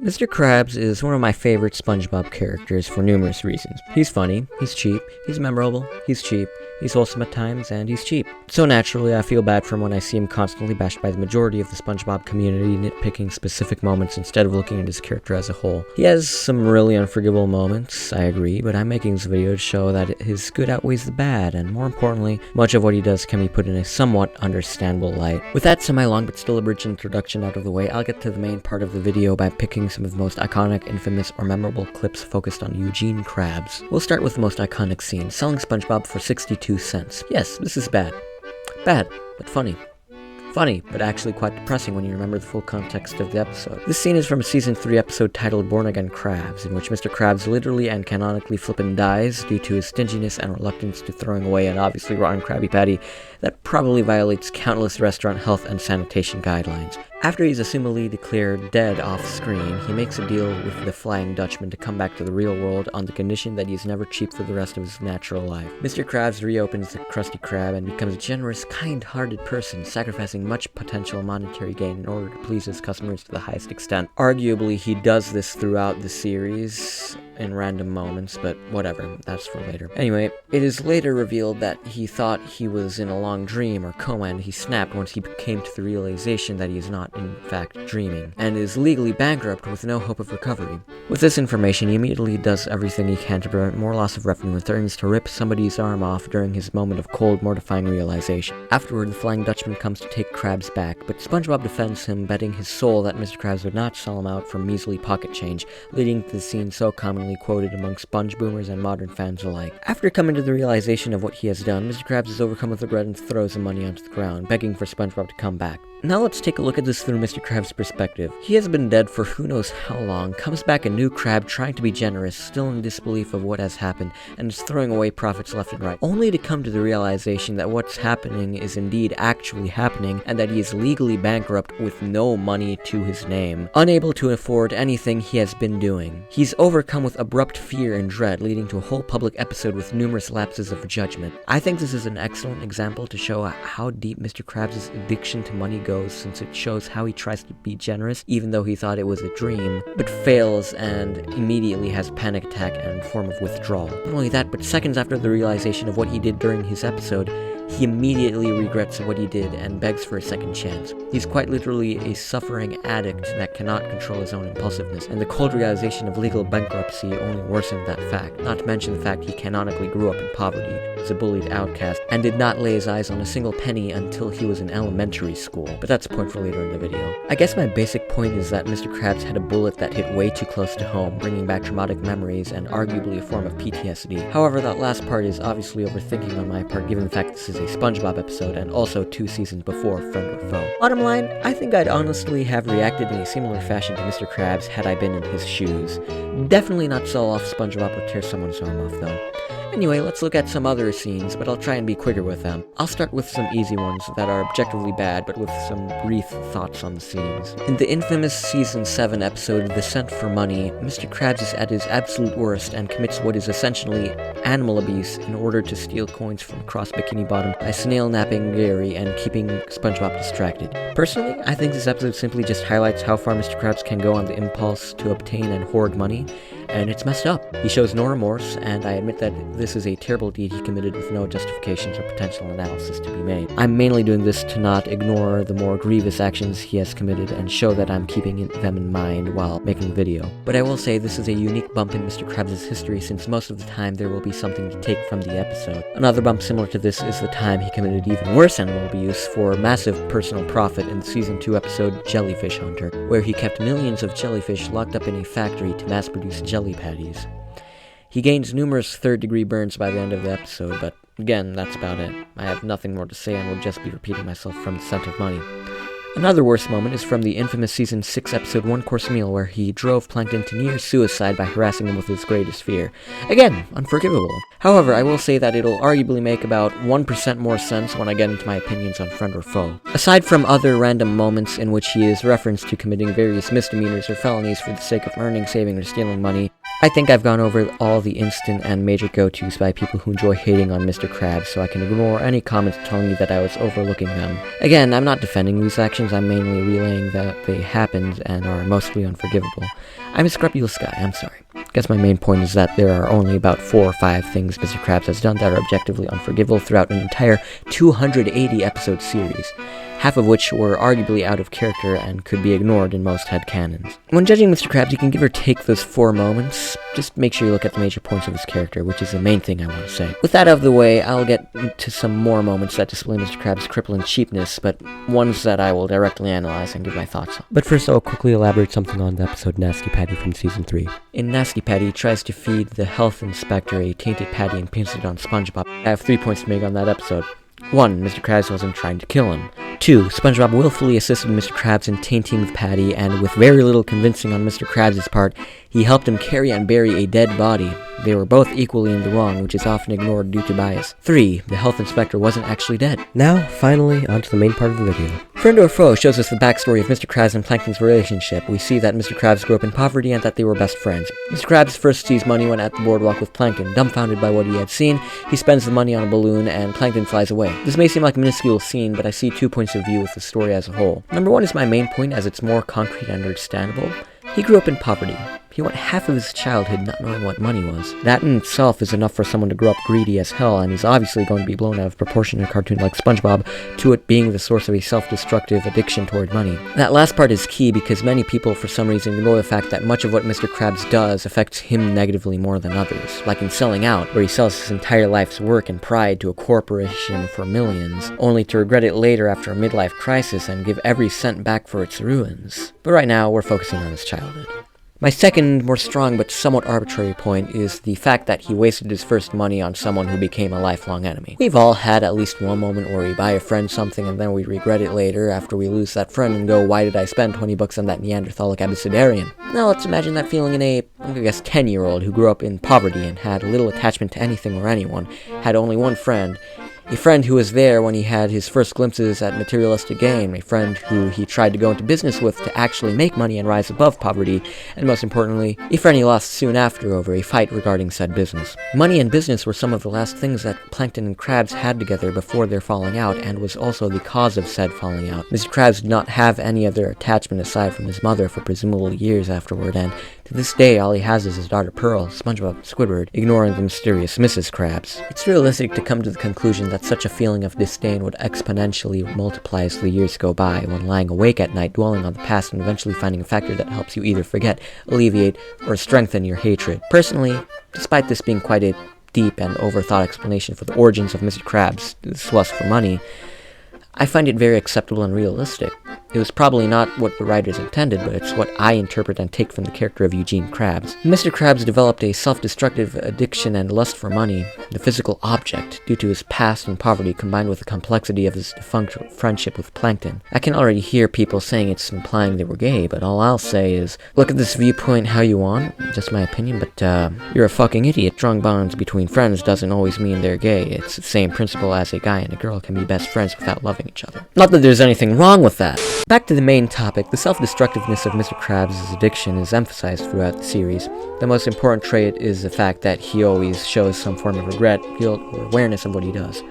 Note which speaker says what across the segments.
Speaker 1: Mr. Krabs is one of my favorite SpongeBob characters for numerous reasons. He's funny, he's cheap, he's memorable, he's cheap, he's wholesome at times, and he's cheap. So naturally, I feel bad for him when I see him constantly bashed by the majority of the SpongeBob community, nitpicking specific moments instead of looking at his character as a whole. He has some really unforgivable moments, I agree, but I'm making this video to show that his good outweighs the bad, and more importantly, much of what he does can be put in a somewhat understandable light. With that semi-long but still abridged introduction out of the way, I'll get to the main part of the video by picking some of the most iconic, infamous, or memorable clips focused on Eugene Krabs. We'll start with the most iconic scene, selling SpongeBob for 62 cents. Yes, this is bad. Bad, but funny. Funny, but actually quite depressing when you remember the full context of the episode. This scene is from a Season 3 episode titled Born Again Krabs, in which Mr. Krabs literally and canonically flippin' dies due to his stinginess and reluctance to throwing away an obviously rotten Krabby Patty that probably violates countless restaurant health and sanitation guidelines. After he's assumedly declared dead off-screen, he makes a deal with the Flying Dutchman to come back to the real world on the condition that he's never cheap for the rest of his natural life. Mr. Krabs reopens the Krusty Krab and becomes a generous, kind-hearted person, sacrificing much potential monetary gain in order to please his customers to the highest extent. Arguably, he does this throughout the series in random moments, but whatever, that's for later. Anyway, it is later revealed that he thought he was in a long dream or coma, and he snapped once he came to the realization that he is not, in fact, dreaming, and is legally bankrupt with no hope of recovery. With this information, he immediately does everything he can to prevent more loss of revenue and threatens to rip somebody's arm off during his moment of cold, mortifying realization. Afterward, the Flying Dutchman comes to take Krabs back, but SpongeBob defends him, betting his soul that Mr. Krabs would not sell him out for measly pocket change, leading to the scene so commonly quoted among Sponge boomers and modern fans alike. After coming to the realization of what he has done, Mr. Krabs is overcome with regret and throws the money onto the ground, begging for SpongeBob to come back. Now let's take a look at this through Mr. Krabs' perspective. He has been dead for who knows how long, comes back a new Krab trying to be generous, still in disbelief of what has happened, and is throwing away profits left and right, only to come to the realization that what's happening is indeed actually happening, and that he is legally bankrupt with no money to his name, unable to afford anything he has been doing. He's overcome with abrupt fear and dread, leading to a whole public episode with numerous lapses of judgment. I think this is an excellent example to show how deep Mr. Krabs' addiction to money goes, since it shows how he tries to be generous even though he thought it was a dream, but fails and immediately has a panic attack and a form of withdrawal. Not only that, but seconds after the realization of what he did during his episode, he immediately regrets what he did and begs for a second chance. He's quite literally a suffering addict that cannot control his own impulsiveness, and the cold realization of legal bankruptcy only worsened that fact, not to mention the fact he canonically grew up in poverty, was a bullied outcast, and did not lay his eyes on a single penny until he was in elementary school. But that's a point for later in the video. I guess my basic point is that Mr. Krabs had a bullet that hit way too close to home, bringing back traumatic memories and arguably a form of PTSD. However, that last part is obviously overthinking on my part, given the fact this is a SpongeBob episode and also 2 seasons before Friend or Foe. Bottom line, I think I'd honestly have reacted in a similar fashion to Mr. Krabs had I been in his shoes. Definitely not sell off SpongeBob or tear someone's arm off though. Anyway, let's look at some other scenes, but I'll try and be quicker with them. I'll start with some easy ones that are objectively bad, but with some brief thoughts on the scenes. In the infamous Season 7 episode, The Scent for Money, Mr. Krabs is at his absolute worst and commits what is essentially animal abuse in order to steal coins from across Bikini Bottom by snail-napping Gary and keeping SpongeBob distracted. Personally, I think this episode simply just highlights how far Mr. Krabs can go on the impulse to obtain and hoard money, and it's messed up. He shows no remorse, and I admit that this is a terrible deed he committed with no justifications or potential analysis to be made. I'm mainly doing this to not ignore the more grievous actions he has committed and show that I'm keeping them in mind while making the video. But I will say this is a unique bump in Mr. Krabs' history, since most of the time there will be something to take from the episode. Another bump similar to this is the time he committed even worse animal abuse for massive personal profit in the Season 2 episode Jellyfish Hunter, where he kept millions of jellyfish locked up in a factory to mass-produce jelly patties. He gains numerous third-degree burns by the end of the episode, but again, that's about it. I have nothing more to say and will just be repeating myself from the scent of money. Another worst moment is from the infamous Season 6 episode One Course Meal, where he drove Plankton to near suicide by harassing him with his greatest fear. Again, unforgivable. However, I will say that it'll arguably make about 1% more sense when I get into my opinions on Friend or Foe. Aside from other random moments in which he is referenced to committing various misdemeanors or felonies for the sake of earning, saving, or stealing money, I think I've gone over all the instant and major go-tos by people who enjoy hating on Mr. Krabs, so I can ignore any comments telling me that I was overlooking them. Again, I'm not defending these actions, I'm mainly relaying that they happened and are mostly unforgivable. I'm a scrupulous guy, I'm sorry. I guess my main point is that there are only about 4 or 5 things Mr. Krabs has done that are objectively unforgivable throughout an entire 280 episode series, half of which were arguably out of character and could be ignored in most headcanons. When judging Mr. Krabs, you can give or take those 4 moments. Just make sure you look at the major points of his character, which is the main thing I want to say. With that out of the way, I'll get into some more moments that display Mr. Krabs' crippling cheapness, but ones that I will directly analyze and give my thoughts on. But first, I'll quickly elaborate something on the episode Nasty Patty from Season 3. In Nasty Patty, he tries to feed the health inspector a tainted patty and pins it on SpongeBob. I have 3 points to make on that episode. 1. Mr. Krabs wasn't trying to kill him. 2. SpongeBob willfully assisted Mr. Krabs in tainting the patty, and with very little convincing on Mr. Krabs' part, he helped him carry and bury a dead body. They were both equally in the wrong, which is often ignored due to bias. 3. The health inspector wasn't actually dead. Now, finally, onto the main part of the video. Friend or Foe shows us the backstory of Mr. Krabs and Plankton's relationship. We see that Mr. Krabs grew up in poverty and that they were best friends. Mr. Krabs first sees money when at the boardwalk with Plankton. Dumbfounded by what he had seen, he spends the money on a balloon and Plankton flies away. This may seem like a minuscule scene, but I see 2 points of view with the story as a whole. Number 1 is my main point as it's more concrete and understandable. He grew up in poverty. He went half of his childhood not knowing what money was. That in itself is enough for someone to grow up greedy as hell, and is obviously going to be blown out of proportion in a cartoon like SpongeBob, to it being the source of a self-destructive addiction toward money. That last part is key because many people for some reason ignore the fact that much of what Mr. Krabs does affects him negatively more than others, like in Selling Out, where he sells his entire life's work and pride to a corporation for millions, only to regret it later after a midlife crisis and give every cent back for its ruins. But right now, we're focusing on his childhood. My second, more strong but somewhat arbitrary point is the fact that he wasted his first money on someone who became a lifelong enemy. We've all had at least one moment where we buy a friend something and then we regret it later after we lose that friend and go, why did I spend 20 bucks on that Neanderthalic abecedarian? Now let's imagine that feeling in a, 10-year-old who grew up in poverty and had little attachment to anything or anyone, had only one friend, a friend who was there when he had his first glimpses at materialistic gain, a friend who he tried to go into business with to actually make money and rise above poverty, and most importantly, a friend he lost soon after over a fight regarding said business. Money and business were some of the last things that Plankton and Krabs had together before their falling out, and was also the cause of said falling out. Mr. Krabs did not have any other attachment aside from his mother for presumably years afterward, and to this day all he has is his daughter Pearl, SpongeBob, Squidward, ignoring the mysterious Mrs. Krabs. It's realistic to come to the conclusion that such a feeling of disdain would exponentially multiply as the years go by, when lying awake at night dwelling on the past and eventually finding a factor that helps you either forget, alleviate, or strengthen your hatred. Personally, despite this being quite a deep and overthought explanation for the origins of Mr. Krabs' lust for money, I find it very acceptable and realistic. It was probably not what the writers intended, but it's what I interpret and take from the character of Eugene Krabs. Mr. Krabs developed a self-destructive addiction and lust for money, the physical object, due to his past and poverty combined with the complexity of his defunct friendship with Plankton. I can already hear people saying it's implying they were gay, but all I'll say is, look at this viewpoint how you want, just my opinion, but you're a fucking idiot. Strong bonds between friends doesn't always mean they're gay. It's the same principle as a guy and a girl can be best friends without loving each other. Not that there's anything wrong with that. Back to the main topic, the self-destructiveness of Mr. Krabs' addiction is emphasized throughout the series. The most important trait is the fact that he always shows some form of regret, guilt, or awareness of what he does.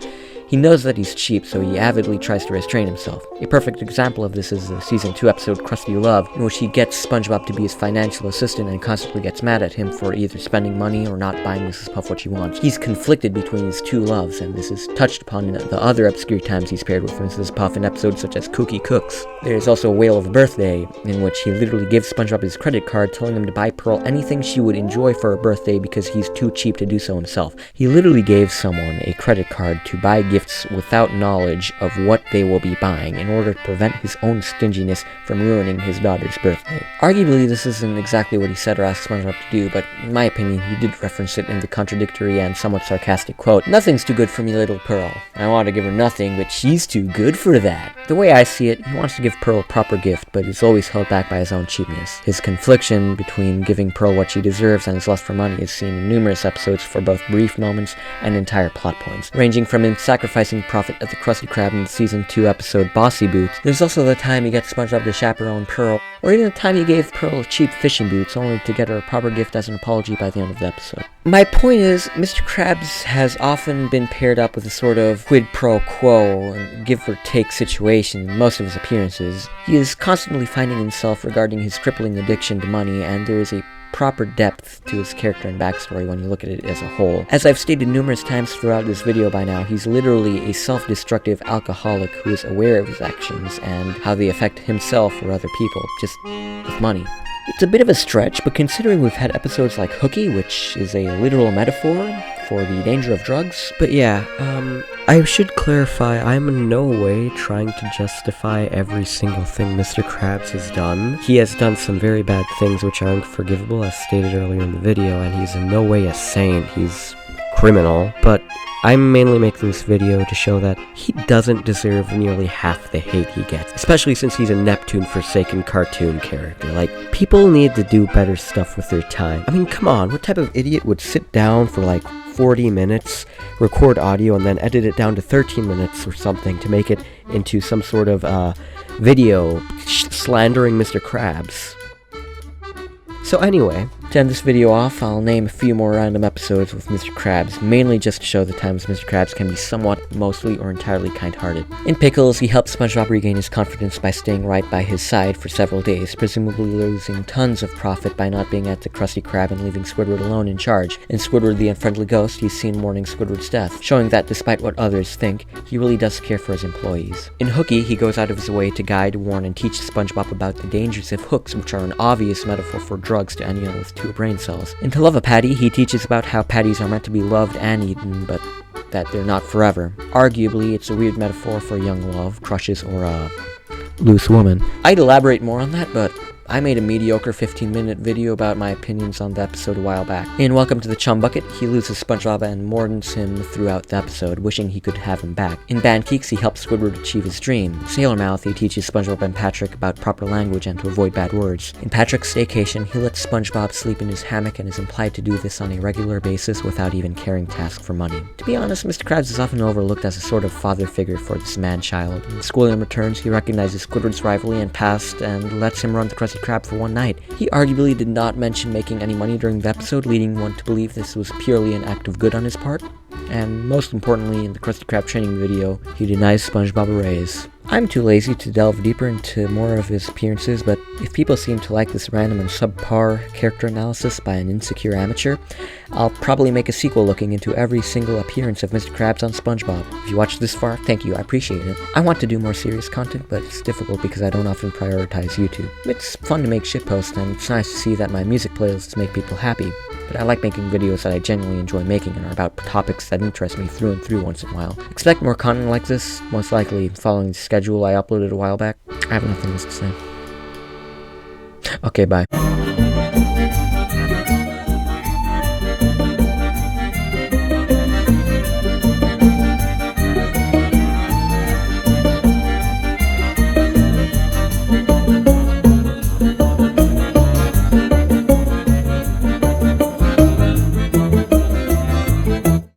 Speaker 1: He knows that he's cheap, so he avidly tries to restrain himself. A perfect example of this is the Season 2 episode Krusty Love, in which he gets SpongeBob to be his financial assistant and constantly gets mad at him for either spending money or not buying Mrs. Puff what she wants. He's conflicted between his two loves, and this is touched upon in the other obscure times he's paired with Mrs. Puff in episodes such as Cookie Cooks. There is also a Whale of a Birthday, in which he literally gives SpongeBob his credit card, telling him to buy Pearl anything she would enjoy for her birthday because he's too cheap to do so himself. He literally gave someone a credit card to buy gifts without knowledge of what they will be buying in order to prevent his own stinginess from ruining his daughter's birthday. Arguably, this isn't exactly what he said or asked SpongeBob to do, but in my opinion, he did reference it in the contradictory and somewhat sarcastic quote, "Nothing's too good for me, little Pearl. I want to give her nothing, but she's too good for that." The way I see it, he wants to give Pearl a proper gift, but is always held back by his own cheapness. His confliction between giving Pearl what she deserves and his lust for money is seen in numerous episodes for both brief moments and entire plot points, ranging from him sacrificing sacrificing profit at the Krusty Krab in the Season 2 episode Bossy Boots. There's also the time he gets SpongeBob to chaperone Pearl, or even the time he gave Pearl cheap fishing boots, only to get her a proper gift as an apology by the end of the episode. My point is, Mr. Krabs has often been paired up with a sort of quid pro quo and give or take situation in most of his appearances. He is constantly finding himself regarding his crippling addiction to money, and there is a proper depth to his character and backstory when you look at it as a whole. As I've stated numerous times throughout this video by now, he's literally a self-destructive alcoholic who is aware of his actions and how they affect himself or other people, just with money. It's a bit of a stretch, but considering we've had episodes like Hooky, which is a literal metaphor for the danger of drugs. But yeah, I should clarify, I'm in no way trying to justify every single thing Mr. Krabs has done. He has done some very bad things which are unforgivable, as stated earlier in the video, and he's in no way a saint. He's criminal, but I'm mainly making this video to show that he doesn't deserve nearly half the hate he gets, especially since he's a Neptune-forsaken cartoon character. Like, people need to do better stuff with their time. I mean, come on, what type of idiot would sit down for like 40 minutes, record audio, and then edit it down to 13 minutes or something to make it into some sort of video slandering Mr. Krabs? So anyway, to end this video off, I'll name a few more random episodes with Mr. Krabs, mainly just to show the times Mr. Krabs can be somewhat, mostly, or entirely kind-hearted. In Pickles, he helps SpongeBob regain his confidence by staying right by his side for several days, presumably losing tons of profit by not being at the Krusty Krab and leaving Squidward alone in charge. In Squidward the Unfriendly Ghost, he's seen mourning Squidward's death, showing that despite what others think, he really does care for his employees. In Hooky, he goes out of his way to guide, warn, and teach SpongeBob about the dangers of hooks, which are an obvious metaphor for drugs to anyone with 2 brain cells. In To Love a Patty, he teaches about how patties are meant to be loved and eaten, but that they're not forever. Arguably, it's a weird metaphor for young love, crushes, or a loose woman. I'd elaborate more on that, but I made a mediocre 15-minute video about my opinions on the episode a while back. In Welcome to the Chum Bucket, he loses SpongeBob and mourns him throughout the episode, wishing he could have him back. In Bankeeks, he helps Squidward achieve his dream. Sailor Mouth, he teaches SpongeBob and Patrick about proper language and to avoid bad words. In Patrick's Staycation, he lets SpongeBob sleep in his hammock and is implied to do this on a regular basis without even caring to ask for money. To be honest, Mr. Krabs is often overlooked as a sort of father figure for this man-child. In Schooling Returns, he recognizes Squidward's rivalry and past and lets him run the Krusty Krab for one night. He arguably did not mention making any money during the episode, leading one to believe this was purely an act of good on his part. And most importantly, in the Krusty Krab training video, he denies SpongeBob a raise. I'm too lazy to delve deeper into more of his appearances, but if people seem to like this random and subpar character analysis by an insecure amateur, I'll probably make a sequel looking into every single appearance of Mr. Krabs on SpongeBob. If you watched this far, thank you, I appreciate it. I want to do more serious content, but it's difficult because I don't often prioritize YouTube. It's fun to make shitposts, and it's nice to see that my music playlists make people happy, but I like making videos that I genuinely enjoy making and are about topics that interest me through and through once in a while. Expect more content like this, most likely following the schedule I uploaded a while back. I have nothing else to say. Okay, bye.